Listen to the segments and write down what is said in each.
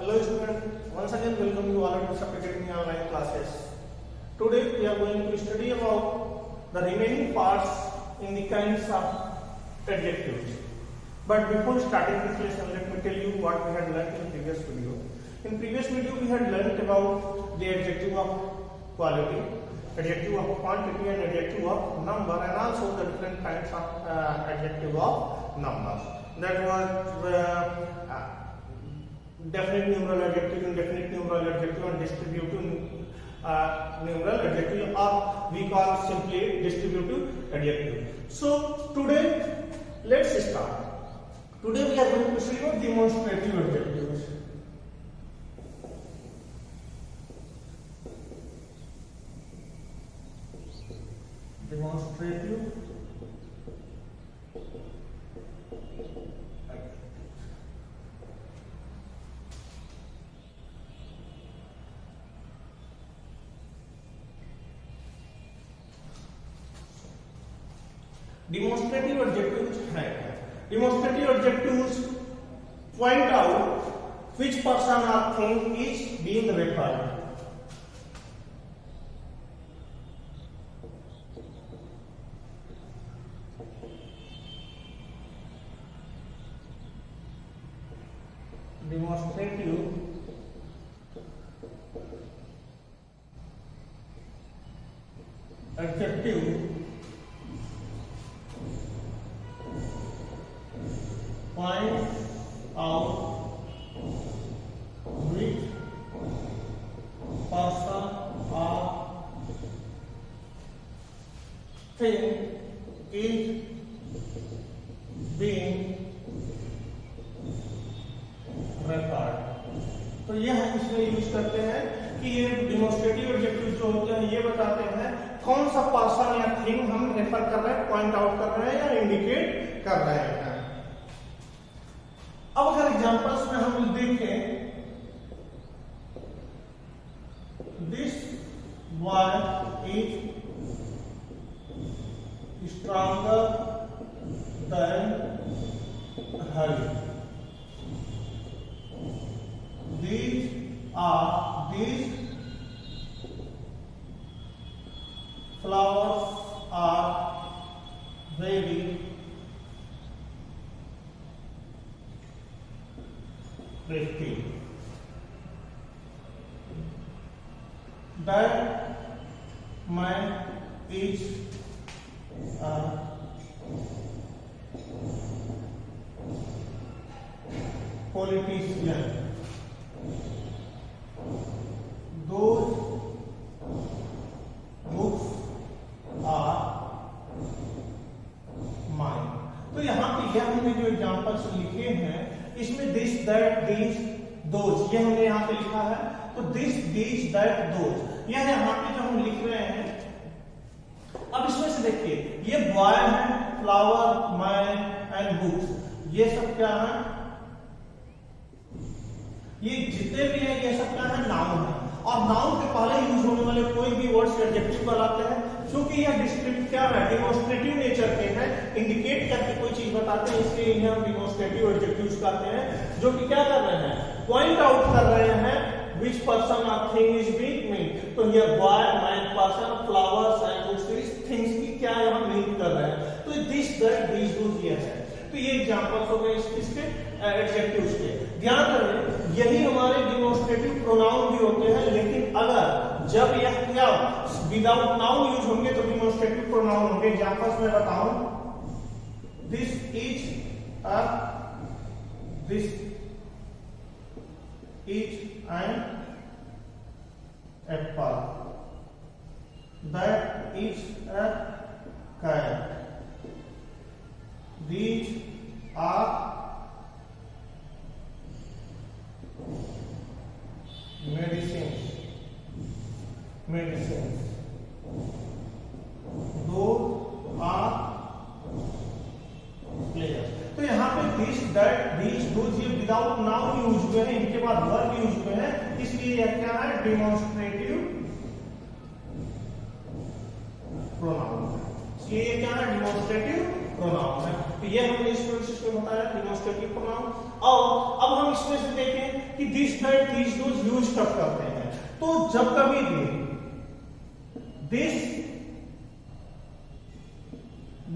Hello students, once again welcome you all to Subject Academy online classes. Today we are going to study about the remaining parts in the kinds of adjectives. But before starting this lesson, let me tell you what we had learned in previous video. In previous video we had learned about the adjective of quality, adjective of quantity and adjective of number, and also the different kinds of adjective of numbers. That was definite numeral adjective, indefinite numeral adjective, and distributive numeral adjective, or we call simply distributive adjective. So today let's start. Today we are going to see about demonstrative adjectives. Demonstrative demonstrative adjectives है. Demonstrative adjectives point out which person or thing is being referred. Demonstrative adjective point out which person or thing is being referred. तो यह इसमें use करते हैं कि ये demonstrative adjective जो होते हैं ये बताते हैं कौन सा पर्सन या थिंग हम रेफर कर रहे हैं, पॉइंट आउट कर रहे हैं या इंडिकेट कर रहे हैं. अब अगर एग्जांपल्स में हम देखें, this boy is stronger than Hari. These flowers are very pretty. That man is a politician. Those books are mine. तो यहाँ पे यह हमने जो एग्जाम्पल्स लिखे हैं इसमें दिस दैट दिस दोज ये हमने यहाँ पे लिखा है. तो दिस दिस दैट दोज यह यहाँ पे जो हम लिख रहे हैं. अब इसमें से देखिए ये बॉय है, फ्लावर, मैन एंड बुक्स, ये सब क्या है, ये जितने भी हैं ये सब क्या है, नाउन है. और नाउन के पहले यूज होने वाले कोई भी वर्ड्स एडजेक्टिव कहलाते हैं. क्योंकि यह डिस्क्रिप्टिव क्या है, डिमोन्स्ट्रेटिव नेचर के हैं, इंडिकेट करके कोई चीज बताते हैं, इसलिए इन्हें हम डिमोन्स्ट्रेटिव एडजेक्टिव्स कहते हैं, जो कि क्या कर रहे हैं, पॉइंट आउट कर रहे हैं which person or thing is being made. तो ये boy, man, person, flowers and books, things की क्या यहाँ मीन कर रहे हैं. तो this that these those ये है. तो ये एग्जांपल्स हो गए इसके एडजेक्टिव्स के. ध्यान रखें यही हमारे डिमोन्स्ट्रेटिव प्रोनाउन भी होते हैं, लेकिन अगर जब यह क्या विदाउट नाउन यूज होंगे तो डिमोन्स्ट्रेटिव प्रोनाउन होंगे. एग्जांपल्स मैं बताऊं, this is a, this is an apple, that is a cat, these are medicines, those are players. तो यहाँ पे दिस दैट दिस दोज ये विदाउट नाउन यूज हुए हैं, इनके बाद वर्ब यूज हुए हैं, इसलिए यह क्या है, डिमोन्स्ट्रेटिव प्रोनाउन. इसलिए ये क्या है, डिमोन्स्ट्रेटिव प्रोनाउन है. तो ये हमने इस प्रोसेस में बताया डिमोन्स्ट्रेटिव प्रोनाउन. और अब हम इसमें से देखें कि this that these those use कब करते हैं। तो जब कभी भी दिस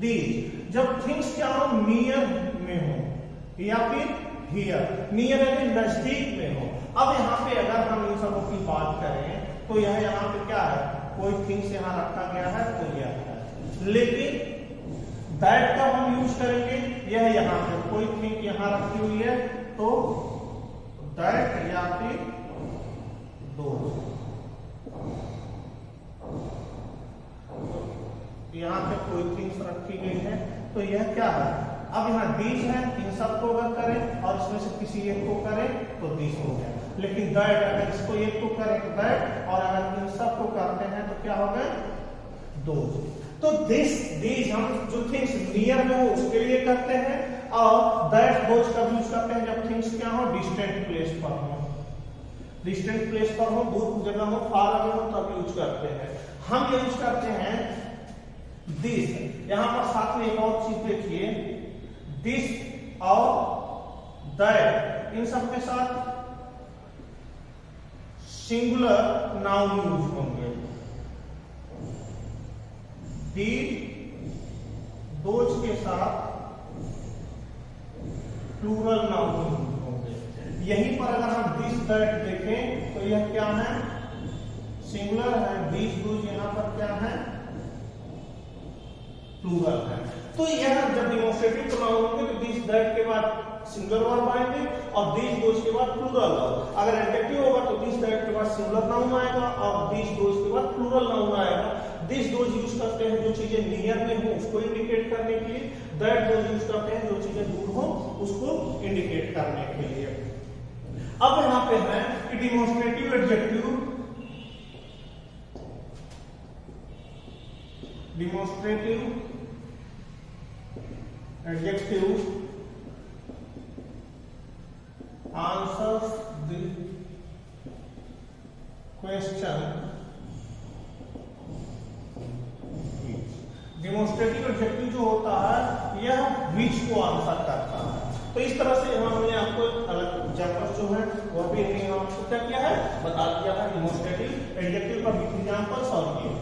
दीज, जब थिंग्स क्या हो, नियर में हो या फिर हियर, नियर यानी नजदीक में हो। अब यहाँ पे अगर हम इन सबों की बात करें तो यह यहाँ पे क्या है, कोई थिंग्स यहाँ रखा गया है तो यह है, लेकिन दैट का हम यूज करेंगे, यह यहाँ पे कोई थिंग यहाँ रखी हुई है तो दैट या फिर दोज, यहाँ पे कोई थिंग्स रखी गई है तो यह क्या है। अब यहाँ दीज है, इन सबको अगर करें और इसमें से किसी एक को करें तो दीज हो गया, लेकिन दैट अगर इसको एक को करें तो दैट, और अगर इन सबको करते हैं तो क्या हो गए, दोज। तो दिस दीज हम जो थिंग्स नियर में हो उसके लिए करते हैं, और दैट दोज कब यूज करते हैं, जब थिंग्स क्या हो, डिस्टेंट प्लेस पर हो, डिस्टेंट प्लेस पर हो, दूर जगह हो, फार अवे हो, तब यूज करते हैं। हम यूज करते हैं दिस। यहां पर साथ में एक और चीज देखिए, दिस और दैट, इन सब के साथ सिंगुलर नाउन यूज होंगे। दीज दोज के साथ प्लूरल नाउन यूज होंगे। यहीं पर अगर हम दिस दैट देखें तो यह क्या है, सिंगुलर है, दीज दोज यहां पर क्या है, प्लूरल है। तो यह जब डिमोस्ट्रेटिव प्रोनाउन होंगे तो दिस दैट के बाद सिंगुलर वर्ब आएंगे और दिस दोज के बाद प्लूरल वर्ब। अगर एडजेक्टिव होगा तो दिस दैट के बाद सिंगुलर नाउन आएगा और दिस दोज के बाद प्लूरल नाउन आएगा। दिस दोज यूज करते हैं जो चीजें नियर में हो उसको इंडिकेट करने के लिए, दैट दोज यूज करते हैं जो चीजें दूर हो उसको इंडिकेट करने के लिए। अब यहां पे है कि demonstrative adjective, demonstrative adjective answers the question demonstrative adjective जो होता है यह विच को आंसर करता है। तो इस तरह से हमने आपको अलग एग्जांपल जो है वह भी हमने आपको क्या किया है, बता दिया है। डेमोन्स्ट्रेटिव एडजेक्टिव का विथ एग्जांपल सॉल्व किए।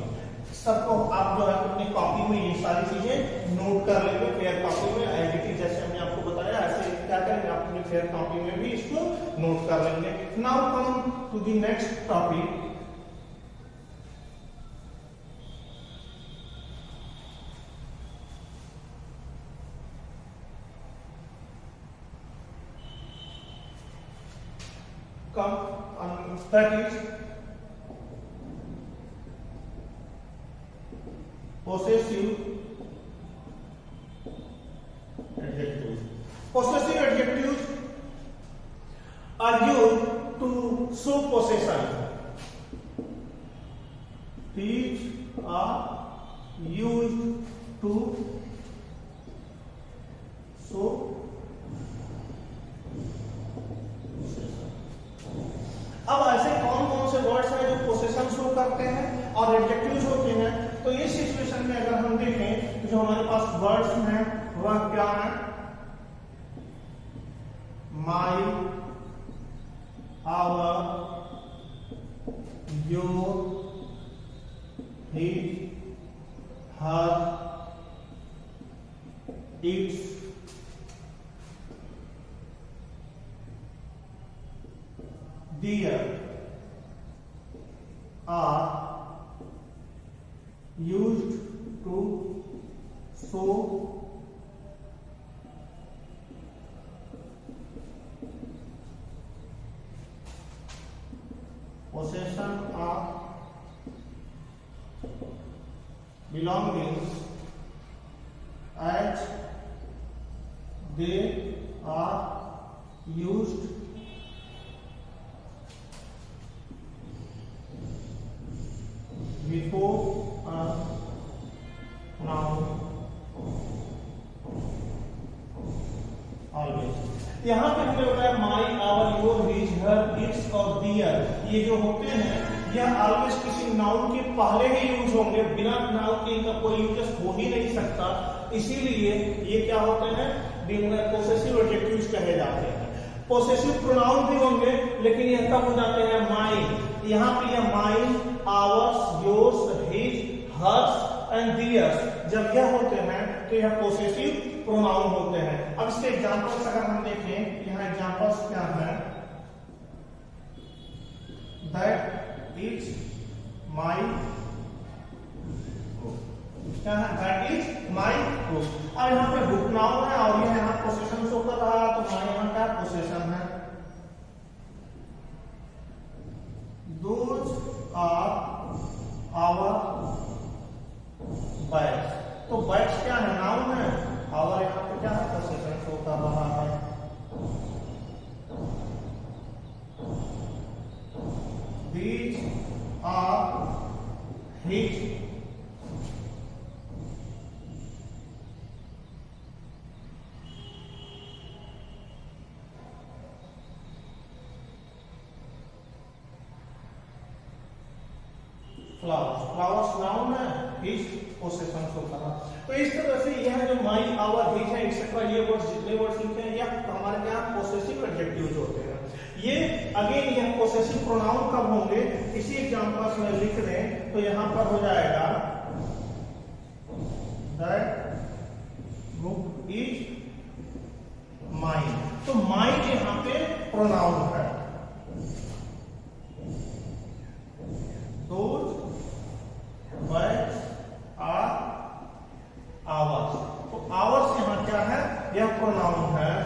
सबको आप जो है अपनी कॉपी में ये सारी चीजें नोट कर लेंगे, फेयर कॉपी में एडिटिव जैसे हमने आपको बताया ऐसे क्या करेंगे, आप अपनी फेयर कॉपी में भी इसको नोट कर लेंगे। Now come to the next topic, that is possessive adjectives. Possessive adjectives are used to show possession. These are used to show अब ऐसे कौन कौन से वर्ड्स हैं जो पोसेशन शो करते हैं और एडजेक्टिव्स होते हैं। तो इस सिचुएशन में अगर हम देखें तो जो हमारे पास वर्ड्स हैं वह क्या है, my, our, your, his, her, its, dear are used to show possession of belongings as they are used before a noun always। यहाँ पे हमने बताया my, our, your, his, her, its और दियर, ये जो होते हैं यह ऑलवेज किसी नाउन के पहले ही यूज होंगे, बिना नाउन के इनका कोई यूज हो ही नहीं सकता। इसीलिए ये क्या होते हैं, पोसेसिव एडजेक्टिव्स कहे जाते हैं। पोसेसिव प्रोनाउन भी होंगे, लेकिन यह कब हो जाते हैं? माइन। यहाँ पे यह mine, ours, yours, his, hers and theirs जब यह होते हैं तो यह पोसेसिव प्रोनाउन होते हैं। अब इसके एग्जांपल्स अगर हम देखें, यहाँ एग्जांपल्स क्या है? दैट इज माई, क्या है? That is my book. अब यहाँ पे बुक नाउन है और यह यहाँ पोसेशन शो कर रहा है, तो माई यहाँ क्या पोसेशन है? Those are our bags. तो बैग्स क्या है? नाउन है, आवर यहाँ पे क्या है? पोसेशन शो कर रहा है। These are his flowers. Flowers noun है, हिज पोसेशन शो कर रहा है। तो इस तरह से यह जो माई, आवर, हिज है एक्सेट्रा, ये वर्ड्स जितने वर्ड्स लिखे हैं यह हमारे क्या पोसेसिव एडजेक्टिव्स होते हैं। ये अगेन यह पोसेसिव प्रोनाउन कब होंगे? इसी एग्जांपल्स में लिख दें तो यहां पर हो जाएगा दैट बुक इज माइन। तो माइन यहां पे प्रोनाउन है। Those bags are ours. तो आवर्स यहां क्या है? यह प्रोनाउन है।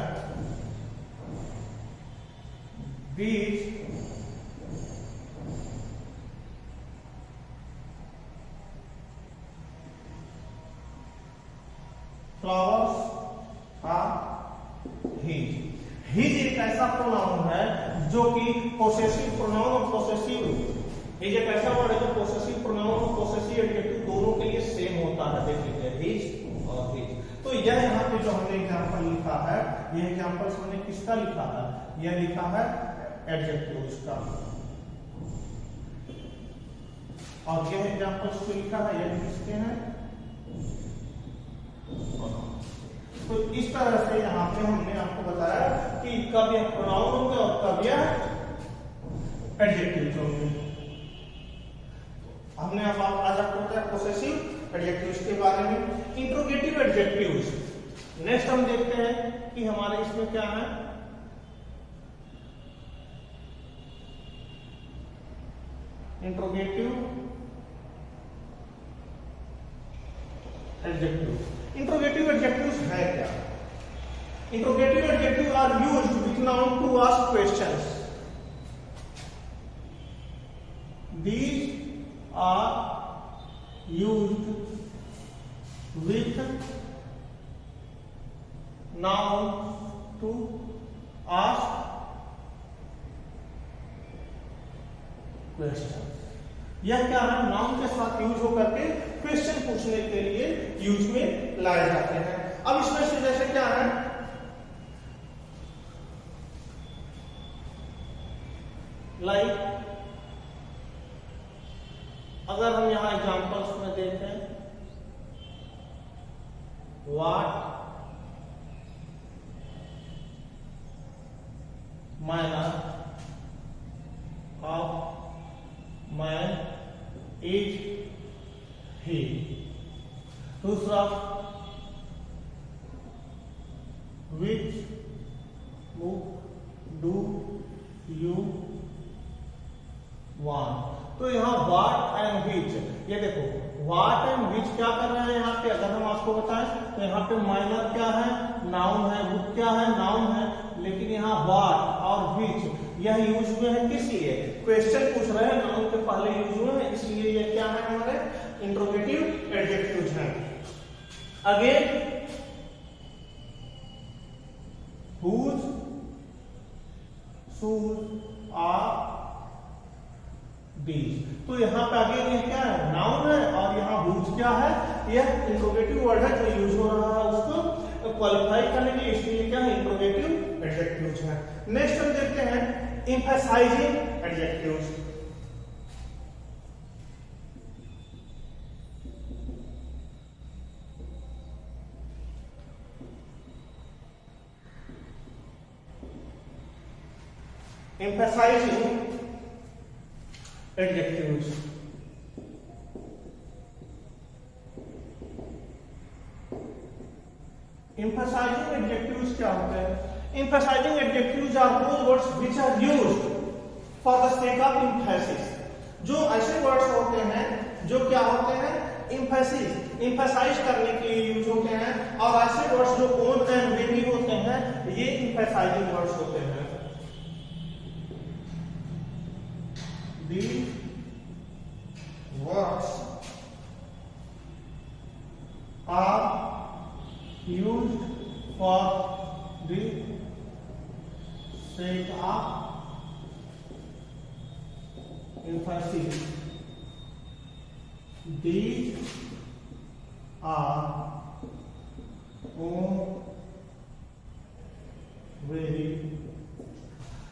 These flowers are his। His एक ऐसा प्रोनाउन है जो कि पोसेसिव प्रोनाउन और पोसेसिव, हिज एक ऐसा वर्ड है जो पोसेसिव प्रोनाउन और पोसेसिव एडजेक्टिव दोनों के लिए सेम होता है। देख लीजिए, हिज और हिज। तो यह यहाँ पे जो हमने एग्जांपल लिखा है, यह एग्जांपल्स हमने किसका लिखा है? यह लिखा है एडजेक्टिव्स का, और यह एग्जांपल्स जो लिखा है यह किसके हैं? तो इस तरह से यहाँ पे हमने आपको बताया कि कब यह प्रोनाउन होंगे और कब यह एडजेक्टिव्स होंगे। हमने अब आज आपको बताया पोसेसिव एडजेक्टिव्स के बारे में। इंट्रोगेटिव एडजेक्टिव्स नेक्स्ट हम देखते हैं कि हमारे इसमें क्या है। Interrogative adjective. इंट्रोगेटिव एडजेक्टिव्स है क्या? Interrogative adjective are used with noun to ask questions. These are used with noun to ask question. यह क्या है? नाउन के साथ यूज होकर के क्वेश्चन पूछने के लिए यूज में लाए जाते हैं। अब इसमें से जैसे क्या है, लाइक अगर हम यहां एग्जांपल्स में देखें, what manner of man is he. दूसरा, which book do you want. तो यहाँ व्हाट एंड विच, ये देखो व्हाट एंड विच क्या कर रहे हैं यहाँ पे? अगर हम आपको बताएं तो यहाँ पे माइनर क्या है? नाउन है। बुक क्या है? नाउन है। लेकिन यहाँ व्हाट और विच यह यूज हुए हैं किस लिए? क्वेश्चन पूछ रहे हैं, नाउन के पहले यूज हुए हैं, इसलिए ये क्या है? हमारे इंट्रोगेटिव एडजेक्टिव्स हैं। Again whose, whose are these। तो यहाँ पे आगे ये क्या है? नाउन है, और यहाँ whose क्या है? यह इंट्रोगेटिव वर्ड है जो यूज हो रहा है उसको क्वालिफाई करने के लिए, इसलिए क्या है? इंट्रोगेटिव एडजेक्टिव्स है। नेक्स्ट हम देखते हैं emphasising adjectives. emphasizing adjectives. Emphasizing adjectives क्या होते हैं? Emphasizing adjectives are those words which are used for the sake of emphasis. जो ऐसे वर्ड्स होते हैं जो क्या होते हैं? emphasize करने के लिए यूज होते हैं, और ऐसे वर्ड्स जो on and very होते हैं ये emphasizing वर्ड्स होते हैं. These words are used for the sake of emphasis. These are on very.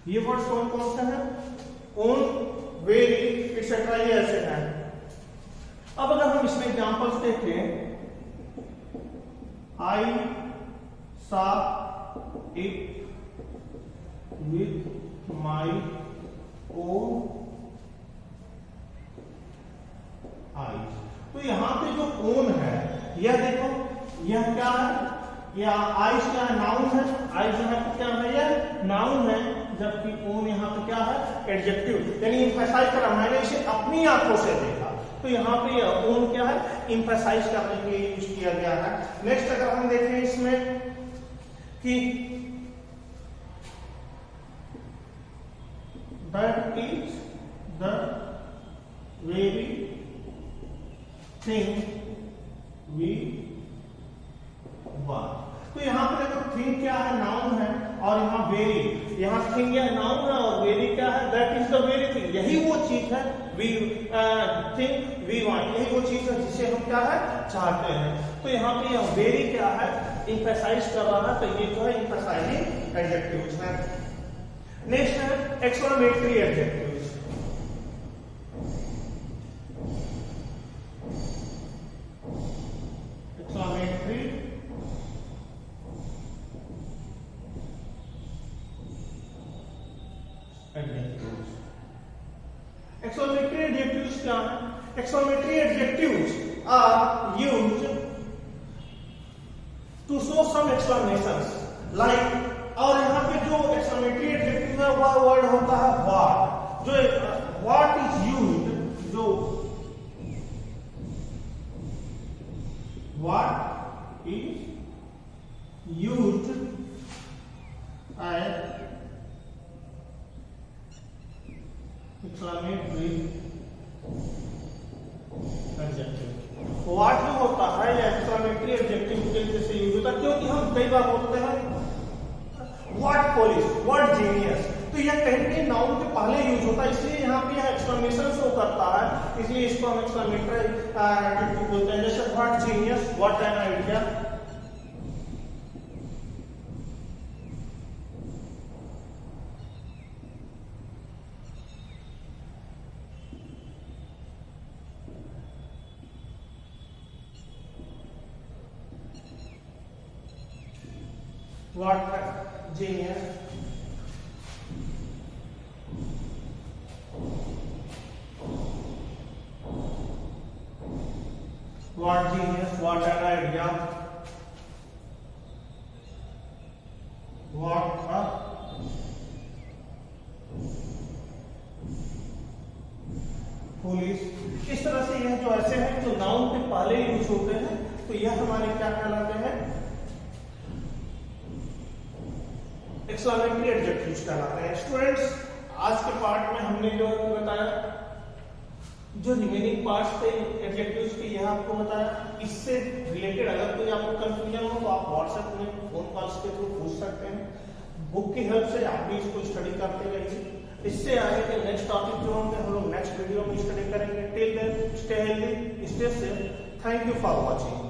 ये वर्ड्स कौन कौन से हैं? on, very, एक्सेट्रा ये ऐसे हैं. अब अगर हम इसमें एग्जांपल्स देखें, I saw it with my own eyes. तो यहां पे जो own है, यह देखो, यह क्या है? यह eyes क्या है? नाउन है. eyes जो है क्या है? यह नाउन है, जबकि own यहाँ पे क्या है? एडजेक्टिव. यानी एम्फसाइज करा, मैंने इसे अपनी आंखों से देखा, तो यहाँ पे यह own क्या है? एम्फसाइज करने के लिए यूज किया गया है. नेक्स्ट अगर हम देखें इसमें कि that is the very thing we want. तो यहाँ पे देखो थिंग क्या है? नाउन है, और यहाँ वेरी, यहाँ थिंग या नाउन है और वेरी क्या है? That is the very thing. यही वो चीज है वी थिंग वी वांट, यही वो चीज है जिसे हम क्या है? चाहते हैं. तो यहाँ पे यह वेरी क्या है? एम्फसाइज कर रहा है, तो ये जो है एम्फसाइजिंग एडजेक्टिव्स है. नेक्स्ट है exclamatory adjectives. Exclamatory adjectives. Exclamatory adjectives क्या है? Exclamatory adjectives are used to show some exclamations. Like, और यहाँ पे जो exclamatory adjective है वह वर्ड होता है what. जो what is used, जो what is used as exclamatory adjective. What जो होता है या exclamatory adjective के जैसे यूज होता है, क्योंकि हम कई बार बोलते हैं what police, what genius, तो यह कहीं भी नाउन के पहले यूज होता है, इसलिए यहाँ पे यह एक्सक्लेमेशन शो करता है, इसलिए इसको हम exclamatory adjective बोलते हैं. जैसे what genius, what an idea. What genius. What genius, what an idea. What a police. इस तरह से यह जो ऐसे हैं जो नाउन के पहले यूज होते हैं, तो यह हमारे क्या कहलाते हैं? एक्सक्लेमेटरी एडजेक्टिव्स कहलाते हैं. स्टूडेंट्स, आज के पार्ट में हमने जो बताया, जो रिमेनिंग पार्ट्स थे एडजेक्टिव्स के, यह आपको बताया. इससे रिलेटेड अगर कोई आपको कंफ्यूजन हो तो आप व्हाट्सएप में फोन कॉल्स के थ्रू पूछ सकते हैं. बुक की हेल्प से आप भी इसको स्टडी करते रहिए. इससे आगे के नेक्स्ट टॉपिक जो होंगे हम लोग नेक्स्ट वीडियो में स्टडी करेंगे. Till then stay healthy, stay safe. Thank you for watching.